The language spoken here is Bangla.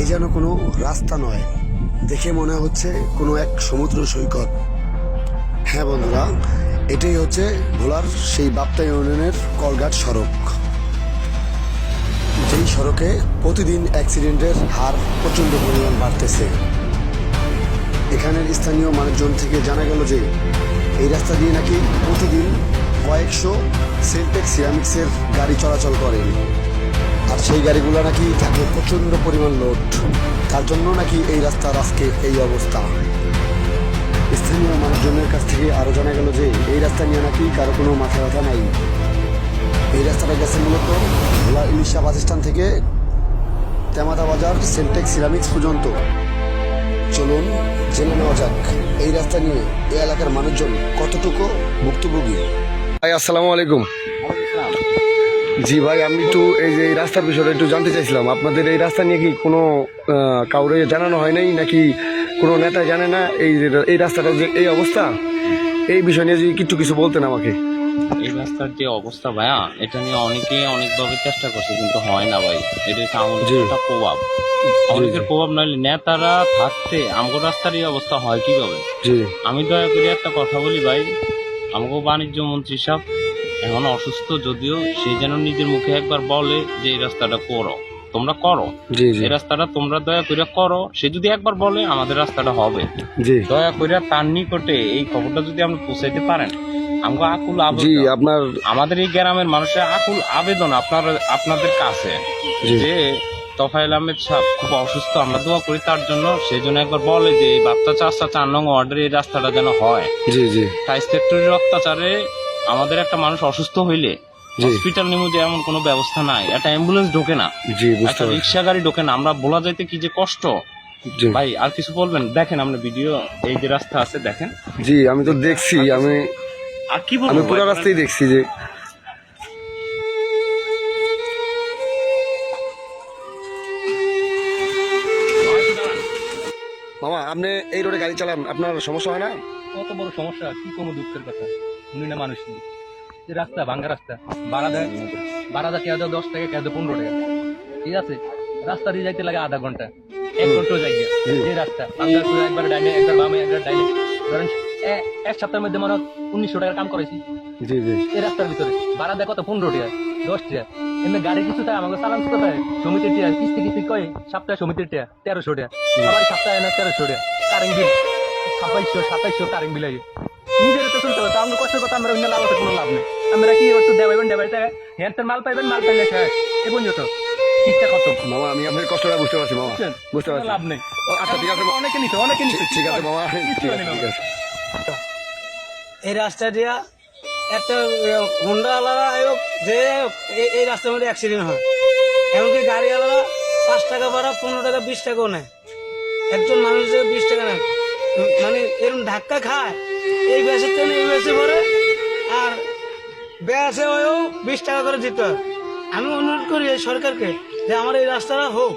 এই যেন কোনো রাস্তা নয়, দেখে মনে হচ্ছে কোনো এক সমুদ্র সৈকত। হ্যাঁ বন্ধুরা, এটাই হচ্ছে ভোলার সেই বাপ্তা ইউনিয়নের কলঘাট সড়ক, যেই সড়কে প্রতিদিন অ্যাক্সিডেন্টের হার প্রচণ্ড পরিমাণ বাড়তেছে। এখানের স্থানীয় মানুষজন থেকে জানা গেল যে এই রাস্তা দিয়ে নাকি প্রতিদিন কয়েকশো সেলটেক্স সিরামিক্সের গাড়ি চলাচল করে, আর সেই গাড়িগুলো নাকি থাকে প্রচণ্ড পরিমাণ লোড। তার জন্য নাকি এই রাস্তার আজকে এই অবস্থা। স্থানীয় মানুষজনের কাছ থেকে আরও জানা গেল যে এই রাস্তা নিয়ে নাকি কারো কোনো মাথা ব্যথা নাই। এই রাস্তাটা গেছে মূলত ভোলা ইলিশা বাস স্ট্যান্ড থেকে তেমাদা বাজার সেলটেক্স সিরামিক্স পর্যন্ত। চলুন জেনে নেওয়া যাক এই রাস্তা নিয়ে এই এলাকার মানুষজন কতটুকু ভুক্তভোগী। ভাই আসসালামু আলাইকুম। জি ভাই, আমি একটু এই যে এই রাস্তার বিষয়টা একটু জানতে চাইছিলাম। আপনাদের এই রাস্তা নিয়ে কি কোনো কাউরে জানানো হয় নাই, নাকি কোনো নেতা জানে না এই রাস্তাটা যে এই অবস্থা? এই বিষয় নিয়ে যদি কিছু বলতেন আমাকে। এই রাস্তার যে অবস্থা ভাইয়া, এটা নিয়ে অনেকে অনেকভাবে চেষ্টা করছে, কিন্তু হয় না ভাই। এটা হচ্ছে আমাদের একটা প্রভাব, আমাদের প্রভাব নইলে নেতারা থাকতে আমগো রাস্তার এই অবস্থা হয় কিভাবে? আমি দয়া করে একটা কথা বলি ভাই, আমগো বাণিজ্য মন্ত্রী সাহেব এখন অসুস্থ, যদিও সে যেন নিজের মুখে একবার বলে যে এই রাস্তাটা করো, তোমরা করো, এই রাস্তাটা তোমরা দয়া করে করো। সে যদি একবার বলে আমাদের রাস্তাটা হবে, দয়া করে তার নিকটে এই খবরটা যদি আপনি পৌঁছাইতে পারেন। আমগো আকুল আবেদন, আমাদের এই গ্রামের মানুষের আকুল আবেদন আপনাদের কাছে যে তোফায়েল আহমেদ সাহেব খুব অসুস্থ, আমরা দোয়া করি তার জন্য। সেই জন্য একবার বলে যে এই বাপ্তা 4 নং ওয়ার্ডের এই রাস্তাটা যেন হয়। টাইস ফ্যাক্টরির অত্যাচারে আমাদের একটা মানুষ অসুস্থ হইলে হসপিটাল নিমুতে এমন কোনো ব্যবস্থা নাই, একটা অ্যাম্বুলেন্স ঢোকে না, একটা রিক্সা গাড়ি ঢোকে না। আমরা বলা যাইতে কি যে কষ্ট ভাই। আর কিছু বলবেন? দেখেন আমরা ভিডিও, এই যে রাস্তা আছে দেখেন। জি আমি তো দেখছি, আমি আর কি বলবো, আমি পুরো রাস্তায় দেখছি যে মামা আপনি এই রোডে গাড়ি চালান, আপনার সমস্যা হয় না? কত বড় সমস্যা, কি কোনো দুঃখের কথা। উনি না মানুষ নেই, যে রাস্তা ভাঙ্গা রাস্তা, ভাড়া দেয় কেউ দেয় 10 টাকা, কেউ দেয় 15 টাকা, ঠিক আছে। রাস্তা দিয়ে যাইতে লাগে আধা ঘন্টা, 1 ঘন্টা যাই গিয়া। এই রাস্তা ভাঙ্গা, একবার ডাইনে একবার বামে একবার ডাইনে, ধরেন এক সপ্তাহের মধ্যে মনে 1900 টাকার কাম করেছি এই রাস্তার ভিতরে। ভাড়া দেয় কত? 15 টাকা 10 টাকা। এমনি গাড়ি কিছু তাই আমাকে চালান কোথায়? সমিতির টিয়া কিস্তি কয় সপ্তাহে, সমিতির টিয়া 1300 টাকা, আবার সপ্তাহে না 1300 টাকা। কারেন্ট বিল 2700 কারেন্ট বিল আগে নিজের তো শুনতে হবে। আমরা কষ্টের কথা, আমরা অন্য লাভ আছে কোনো লাভ নেই। আমরা কি একটু দেবাইবেন হ্যান্ডের মাল পাইবেন, মাল পাইলে শেষ, এ পর্যন্ত ঠিকঠাক কত। মামা আমি আপনার কষ্টটা বুঝতে পারছি মামা, বুঝতে পারছি, লাভ নেই। আচ্ছা ঠিক আছে, অনেকে নিতে ঠিক আছে মামা, ঠিক আছে। এই রাস্তা দিয়া একটা হুন্ডাওয়ালারা যে এই রাস্তার মধ্যে অ্যাক্সিডেন্ট হয়, এমনকি গাড়িওয়ালারা 5 টাকা ভাড়া 15 টাকা 20 টাকাও নেয়। একজন মানুষ যে 20 টাকা নেয়, মানে এরকম ধাক্কা খায়, এই ব্যাসের জন্য এই ব্যাসে ভরে, আর ব্যাসে হয়েও 20 টাকা করে দিতে হয়। আমি অনুরোধ করি এই সরকারকে যে আমার এই রাস্তাটা হোক।